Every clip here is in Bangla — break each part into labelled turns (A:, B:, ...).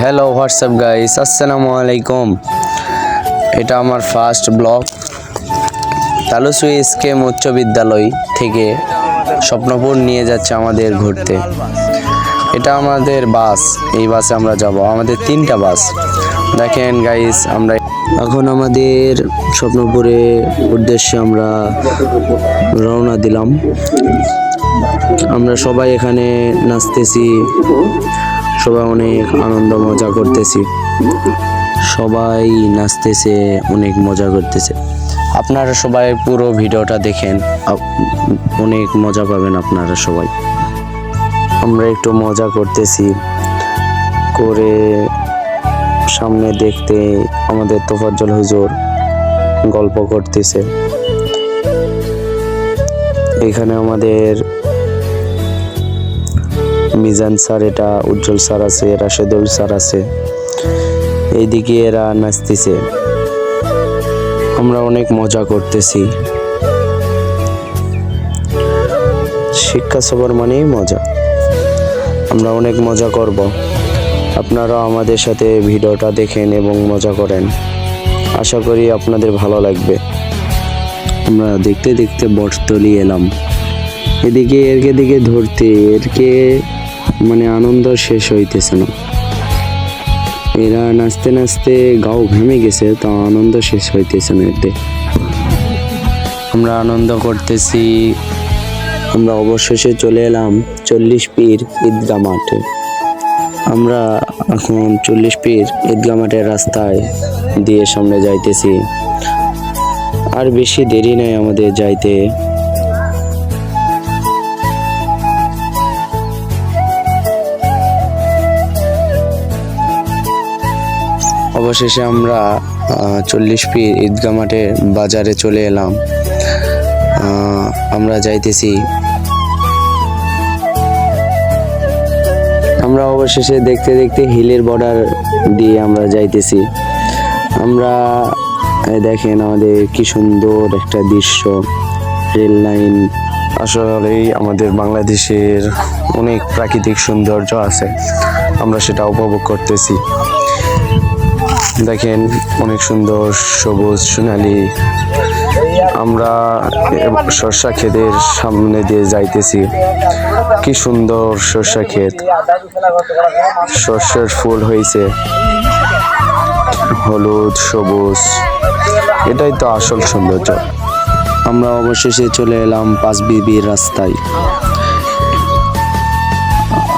A: হ্যালো হোয়াটসঅ্যাপ গাইস, আসসালামু আলাইকুম। এটা আমার ফার্স্ট ব্লগ তালুসুই স্কেম উচ্চ বিদ্যালয় থেকে স্বপ্নপুর নিয়ে যাচ্ছে আমাদের ঘুরতে। এটা আমাদের বাস, এই বাসে আমরা যাব। আমাদের 3টা বাস। দেখেন গাইস, আমরা এখন আমাদের স্বপ্নপুরে উদ্দেশ্যে আমরা রওনা দিলাম। আমরা সবাই এখানে নাচতেছি, সবাই অনেক আনন্দ মজা করতেছি, সবাই নাচতেছে, অনেক মজা করতেছে। আপনারা সবাই পুরো ভিডিওটা দেখেন, অনেক মজা পাবেন আপনারা সবাই। আমরা একটু মজা করতেছি, করে সামনে দেখতে আমাদের তোফাজ্জল হুজুর গল্প করতেছে। এখানে আমাদের মিজান স্যার, এটা উজ্জ্বল স্যার আছে, রাশেদুল স্যার আছে, এইদিকে এরা নাচতেছে। আমরা অনেক মজা করতেছি। শিক্ষা সফর মানেই মজা। আমরা অনেক মজা করব। আপনারা আমাদের সাথে ভিডিওটা দেখেন এবং মজা করেন। আশা করি আপনাদের ভালো লাগবে। আমরা দেখতে দেখতে বটতলি এলাম। এদিকে এরকে দিকে ধরতে এরকে মানে আনন্দ শেষ হইতেছে না। এরা নাচতে নাচতে গাও ঘেমে গেছে, তা আনন্দ শেষ হইতেছে না। এতে আমরা আনন্দ করতেছি। আমরা অবশেষে চলে এলাম 40 পীর ঈদগাহ মাঠে। আমরা এখন 40 পীর ঈদগাহ মাঠের রাস্তায় দিয়ে সামনে যাইতেছি। আর বেশি দেরি নাই আমাদের যাইতে। অবশেষে আমরা 40 পীর ঈদগাহ মাঠের বাজারে চলে এলাম। আমরা যাইতেছি। আমরা অবশেষে দেখতে দেখতে হিলের বর্ডার দিয়ে আমরা যাইতেছি। আমরা দেখেন আমাদের কি সুন্দর একটা দৃশ্য, রেল লাইন। আসলেই আমাদের বাংলাদেশের অনেক প্রাকৃতিক সৌন্দর্য আছে, আমরা সেটা উপভোগ করতেছি। দেখেন অনেক সুন্দর সবুজ সোনালী। আমরা সরষা ক্ষেতের সামনে দিয়ে যাইতেছি। কি সুন্দর সরষা ক্ষেত, সরষের ফুল হয়েছে হলুদ সবুজ, এটাই তো আসল সৌন্দর্য। আমরা অবশেষে চলে এলাম 5 বিবির রাস্তায়।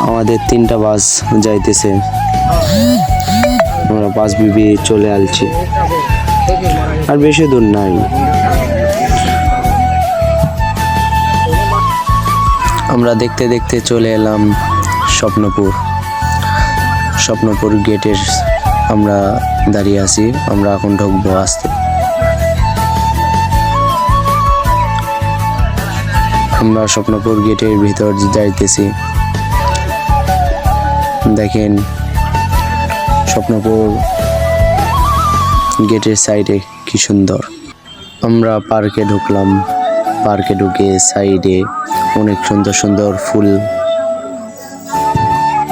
A: আমাদের 3টা বাস যাইতেছে। আমরা 5 বিবি চলে আসছি, আর বেশি দূর নাই। আমরা দেখতে দেখতে চলে এলাম স্বপ্নপুর গেটের আমরা দাঁড়িয়ে আছি। আমরা এখন ঢুকবো আসতে। আমরা স্বপ্নপুর গেটের ভিতর যাইতেছি। দেখেন স্বপ্নপুর গেটের সাইডে কি সুন্দর। আমরা পার্কে ঢুকলাম। পার্কে ঢুকে সাইডে অনেক সুন্দর সুন্দর ফুল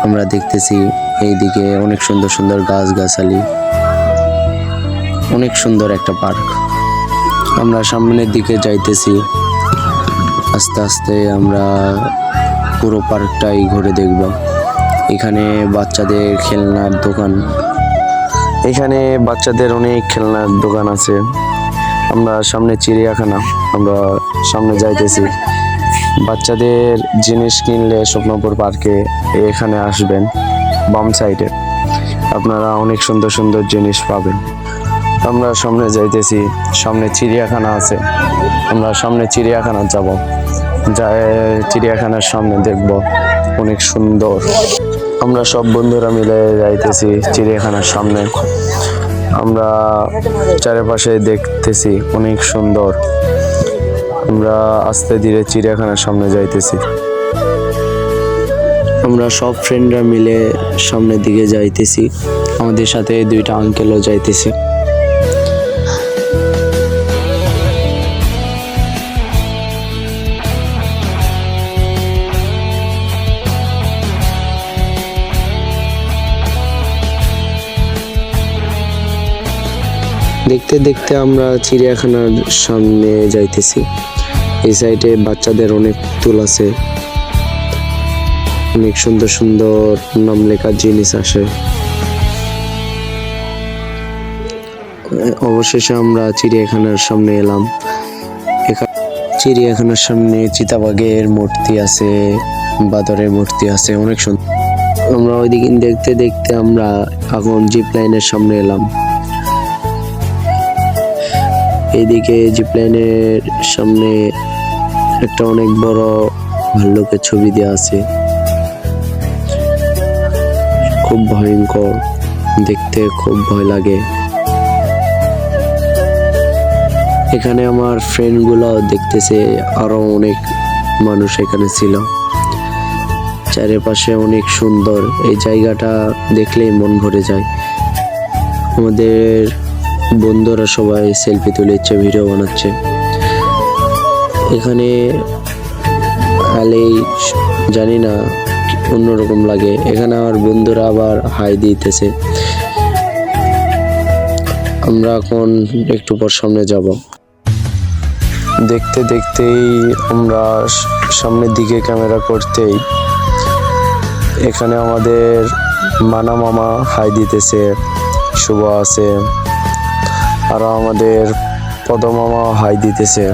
A: আমরা দেখতেছি। এইদিকে অনেক সুন্দর সুন্দর গাছগাছালি, অনেক সুন্দর একটা পার্ক। আমরা সামনের দিকে যাইতেছি। আস্তে আস্তে আমরা পুরো পার্কটাই ঘুরে দেখব। এখানে বাচ্চাদের খেলনার দোকান, এখানে বাচ্চাদের অনেক খেলনার দোকান আছে। আমরা সামনে চিড়িয়াখানা, আমরা সামনে যাইতেছি। বাচ্চাদের জিনিস কিনলে স্বপ্নপুর পার্কে এখানে আসবেন, বাম সাইডে আপনারা অনেক সুন্দর সুন্দর জিনিস পাবেন। আমরা সামনে যাইতেছি, সামনে চিড়িয়াখানা আছে। আমরা সামনে চিড়িয়াখানা যাব, চিড়িয়াখানার সামনে দেখব অনেক সুন্দর। আমরা সব বন্ধুরা মিলে যাইতেছি চিড়িয়াখানার সামনে। আমরা চারিপাশে দেখতেছি অনেক সুন্দর। আমরা আস্তে ধীরে চিড়িয়াখানার সামনে যাইতেছি। আমরা সব ফ্রেন্ডরা মিলে সামনের দিকে যাইতেছি। আমাদের সাথে 2টা আঙ্কেলও যাইতেছি। দেখতে দেখতে আমরা চিড়িয়াখানার সামনে যাইতেছি। এই সাইডে বাচ্চাদের অনেক পুতুল আছে, অনেক সুন্দর সুন্দর নাম লেখার জিনিস আসে। অবশেষে আমরা চিড়িয়াখানার সামনে এলাম। চিড়িয়াখানার সামনে চিতাবাঘের মূর্তি আছে, বাদরের মূর্তি আছে, অনেক সুন্দর। আমরা ওইদিকে দেখতে দেখতে আমরা এখন জিপ লাইনের সামনে এলাম। এইদিকে জিপ লাইনের সামনে একটা অনেক বড় ভাল্লুকের ছবি দেওয়া আছে, খুব ভয়ঙ্কর, দেখতে খুব ভয় লাগে। এখানে আমার ফ্রেন্ড গুলো দেখতেছে, আরো অনেক মানুষ এখানে ছিল। চারিপাশে অনেক সুন্দর, এই জায়গাটা দেখলেই মন ভরে যায়। আমাদের বন্ধুরা সবাই সেলফি তুলেছে, ভিডিও বানাচ্ছে। এখানে আলেই জানি না অন্যরকম লাগে। এখানে আমার বন্ধুরা আবার হাই দিতেছে। আমরা এখন একটু পর সামনে যাব। দেখতে দেখতেই আমরা সামনের দিকে ক্যামেরা করতেই এখানে আমাদের মানা মামা হাই দিতেছে, শুভ আছে, আরো আমাদের পদমামা হাই দিতেছে।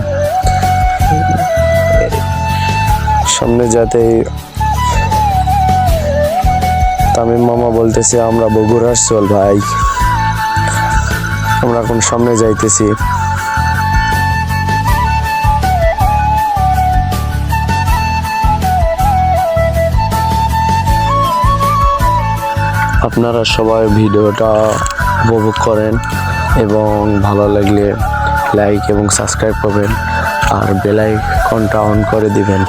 A: সামনে যাতেই তামিম মামা বলতেছে আমরা বগুড়ার চল ভাই। আমরা এখন সামনে যাইতেছি। আপনারা সবাই ভিডিওটা উপভোগ করেন এবং ভালো লাগলে লাইক এবং সাবস্ক্রাইব করবেন আর বেল আইকনটা অন করে দিবেন।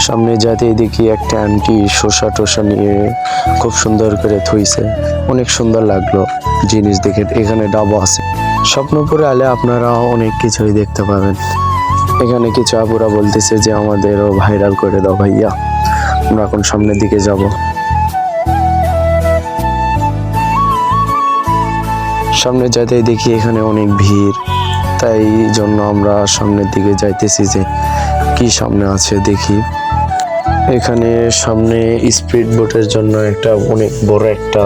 A: সামনে যাতেই দেখি একটা আন্টি শসা টসা নিয়ে খুব সুন্দর করে থুইছে, অনেক সুন্দর লাগলো জিনিস দেখে। এখানে ডাবা আছে, স্বপ্নপুরে আলে আপনারা অনেক কিছুই দেখতে পাবেন। এখানে কিছু আপুরা বলতেছে যে আমাদেরও ভাইরাল করে দাও ভাইয়া। আমরা এখন সামনের দিকে যাব। সামনে যাতেই দেখি এখানে অনেক ভিড়, তাই জন্য আমরা সামনের দিকে যাইতেছি যে কি সামনে আছে দেখি। এখানে সামনে স্পিড বোটের জন্য একটা অনেক বড় একটা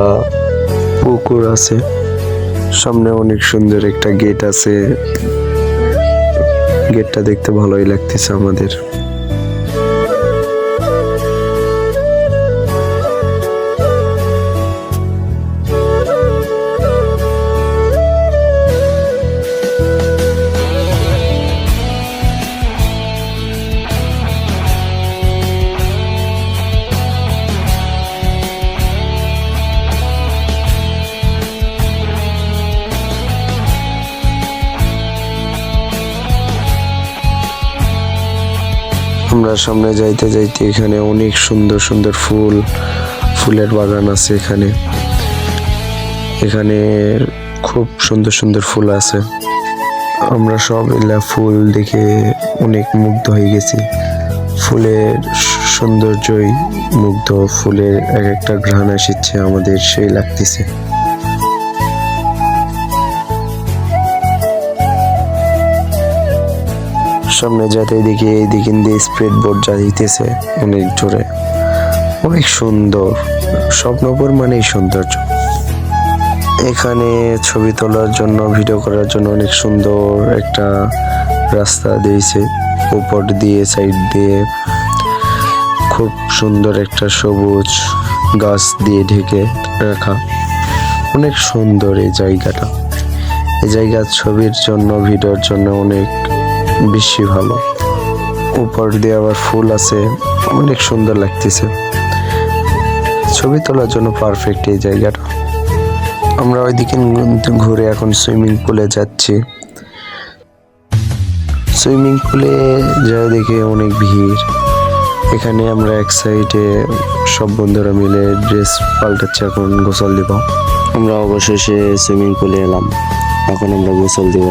A: পুকুর আছে, সামনে অনেক সুন্দর একটা গেট আছে। গেটটা দেখতে ভালোই লাগতেছে আমাদের। আমরা সামনে যাইতে যাইতে এখানে অনেক সুন্দর সুন্দর ফুলের বাগান আছে। এখানে খুব সুন্দর সুন্দর ফুল আছে। আমরা সব এলা ফুল দেখে অনেক মুগ্ধ হয়ে গেছি। ফুলের সৌন্দর্যই মুগ্ধ, ফুলের এক একটা ঘ্রাণ আসছে আমাদের, সেই লাগতেছে। সামনে যাতে দেখি এই দিকে দিয়ে স্পিড বোট যাইতেছে অনেক জোরে, অনেক সুন্দর। স্বপ্নপুর মানেই সৌন্দর্য। এখানে ছবি তোলার জন্য, ভিডিও করার জন্য অনেক সুন্দর একটা রাস্তা দিয়েছে, উপর দিয়ে সাইড দিয়ে খুব সুন্দর একটা সবুজ গাছ দিয়ে ঢেকে রাখা। অনেক সুন্দর এই জায়গাটা। এই জায়গার ছবির জন্য, ভিডিওর জন্য অনেক বেশি ভালো। উপর দিয়ে আবার ফুল আছে, অনেক সুন্দর লাগতেছে। ছবি তোলার জন্য পারফেক্ট এই জায়গাটা। আমরা ওইদিকে ঘুরে এখন সুইমিং পুলে যাচ্ছি। সুইমিং পুলে যা দেখে অনেক ভিড়, এখানে আমরা এক সাইডে সব বন্ধুরা মিলে ড্রেস পাল্টাচ্ছি, এখন গোসল দিব। আমরা অবশেষে সুইমিং পুলে এলাম, এখন আমরা গোসল দিব।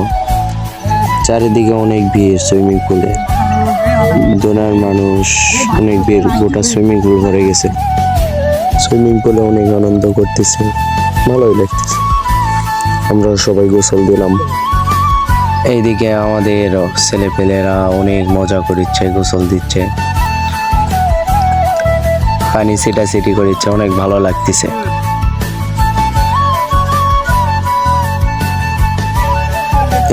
A: চারিদিকে অনেক ভিড় সুইমিং পুলে, দোনার মানুষ অনেক ভিড়, গোটা সুইমিং পুল ভরে গেছে। সুইমিং পুলে অনেক আনন্দ করতেছে, ভালোই লাগতেছে। আমরা সবাই গোসল দিলাম। এইদিকে আমাদের ছেলেপেলেরা অনেক মজা করছে, গোসল দিচ্ছে, পানি ছিটাছিটি করছে, অনেক ভালো লাগতেছে।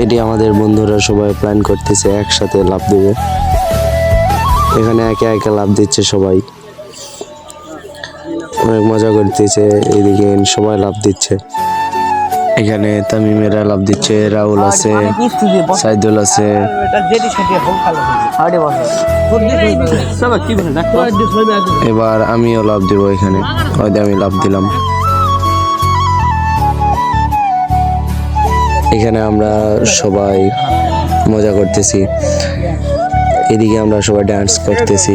A: এটি আমাদের বন্ধুরা সবাই প্ল্যান করতেছে একসাথে লাফ দেবে। এখানে একে একে লাফ দিচ্ছে সবাই, অনেক মজা করতেছে। এইদিকে সবাই লাফ দিচ্ছে, এখানে তামিমেরা লাফ দিচ্ছে, রাহুল আছে, সাইদুল আছে। এবার আমিও লাফ দিব, এখানে হয়তো আমি লাফ দিলাম। এখানে আমরা সবাই মজা করতেছি, এদিকে আমরা সবাই ডান্স করতেছি,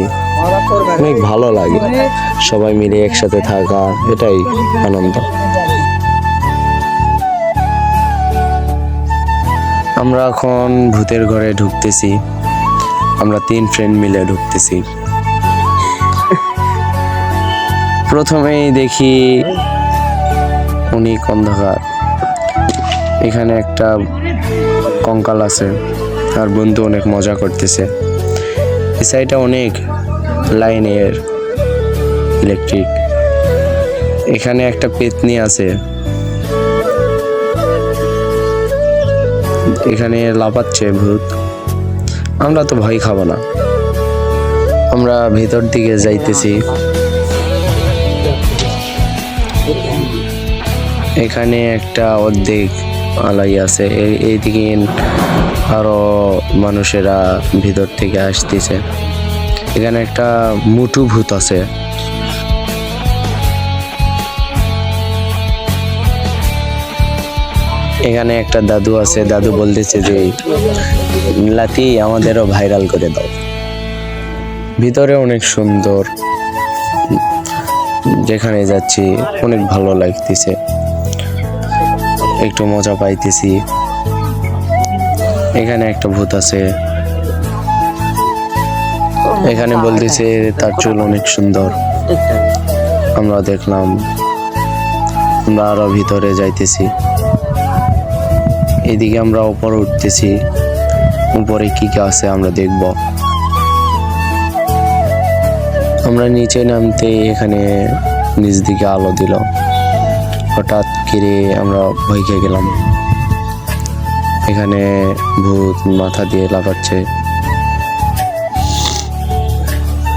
A: অনেক ভালো লাগে সবাই মিলে একসাথে থাকা, এটাই আনন্দ। আমরা এখন ভূতের ঘরে ঢুকতেছি, আমরা 3 ফ্রেন্ড মিলে ঢুকতেছি। প্রথমেই দেখি অনেক অন্ধকার, এখানে একটা কঙ্কাল আছে, আর বন্ধু অনেক মজা করতেছে। এই সাইডে অনেক লাইনের ইলেকট্রিক, এখানে একটা পেতনি আছে, এখানে লাফাচ্ছে ভূত। আমরা তো ভয় খাবো না, আমরা ভিতর দিকে যাইতেছি। এখানে একটা অর্ধেক আলাই আছে, এইদিকে আরো মানুষেরা ভিতর থেকে আসতেছে। এখানে একটা মুটু ভূত আছে, এখানে একটা দাদু আছে, দাদু বলতেছে যে লাতি আমাদেরও ভাইরাল করে দাও। ভিতরে অনেক সুন্দর, যেখানে যাচ্ছি অনেক ভালো লাগতেছে, একটু মজা পাইতেছি। এখানে একটা ভূত আছে, এখানে বলতেছে তার চুল অনেক সুন্দর। আমরা দেখলাম, আমরা আরো ভিতরে যাইতেছি। এদিকে আমরা উপরে উঠতেছি, উপরে কি কি আছে আমরা দেখব। আমরা নিচে নামতে এখানে নিচ দিকে আলো দিল, হঠাৎ করে আমরা ভয় খেয়ে গেলাম। এখানে ভূত মাথা দিয়ে লাফাচ্ছে,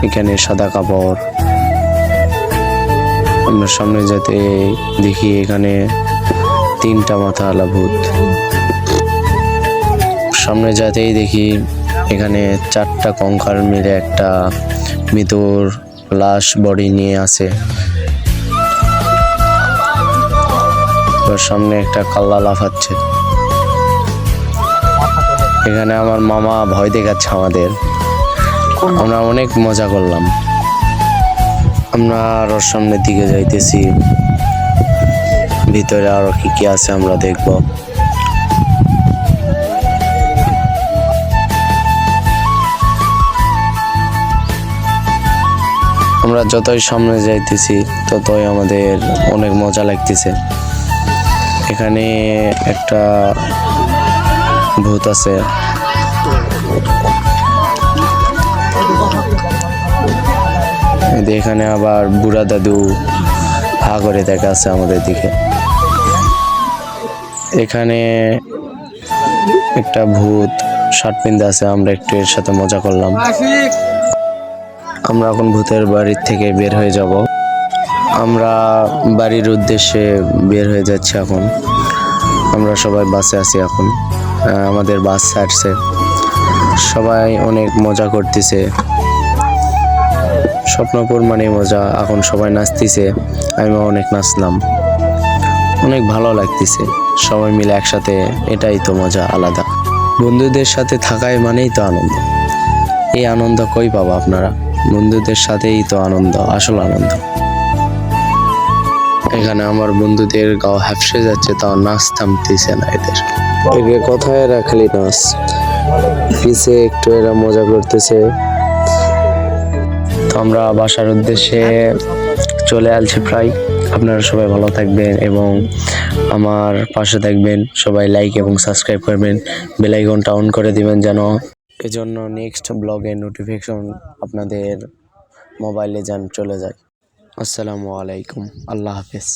A: এখানে সাদা কাপড়। আমরা সামনে যেতে দেখি এখানে 3টা মাথা আলা ভূত। সামনে যেতেই দেখি এখানে 4টা কঙ্কাল মিলে একটা মৃত্যুর লাশ বডি নিয়ে আছে। সামনে একটা কাল্লা লাফাচ্ছে। এখানে আমার মামা ভয় দেখাচ্ছে আমাদের, আমরা অনেক মজা করলাম। আমরা আরো সামনের দিকে যাইতেছি, ভিতরে আরো কি কি আছে আমরা দেখব। আমরা যতই সামনে যাইতেছি ততই আমাদের অনেক মজা লাগতেছে। এখানে একটা ভূত আছে, এখানে আবার বুড়া দাদু হা করে দেখা আছে আমাদের দিকে। এখানে একটা ভূত শার্ট পিন্ধে আছে, আমরা একটু এর সাথে মজা করলাম। আমরা এখন ভূতের বাড়ির থেকে বের হয়ে যাব, আমরা বাড়ির উদ্দেশ্যে বের হয়ে যাচ্ছি। এখন আমরা সবাই বাসে আছি, এখন আমাদের বাস ছাড়ছে, সবাই অনেক মজা করতেছে। স্বপ্নপুর মানে মজা, এখন সবাই নাচতেছে, আমিও অনেক নাচলাম, অনেক ভালো লাগতেছে সবাই মিলে একসাথে, এটাই তো মজা আলাদা। বন্ধুদের সাথে থাকায় মানেই তো আনন্দ, এই আনন্দ কই পাবো আপনারা। বন্ধুদের সাথেই তো আনন্দ, আসল আনন্দ। এখানে আমার বন্ধুদের গাও হ্যাপসে যাচ্ছে, তাও নাচ থামতেছে না এদের। একে কথায় রাখলি নাচ, পিছে একটু এরা মজা করতেছে। তো আমরা বাসার উদ্দেশ্যে চলে আসছি প্রায়। আপনারা সবাই ভালো থাকবেন এবং আমার পাশে থাকবেন। সবাই লাইক এবং সাবস্ক্রাইব করবেন, বেল আইকনটা অন করে দিবেন যেন এজন্য নেক্সট ব্লগের নোটিফিকেশন আপনাদের মোবাইলে চলে যায়। আসসালামু আলাইকুম, আল্লাহ হাফেজ।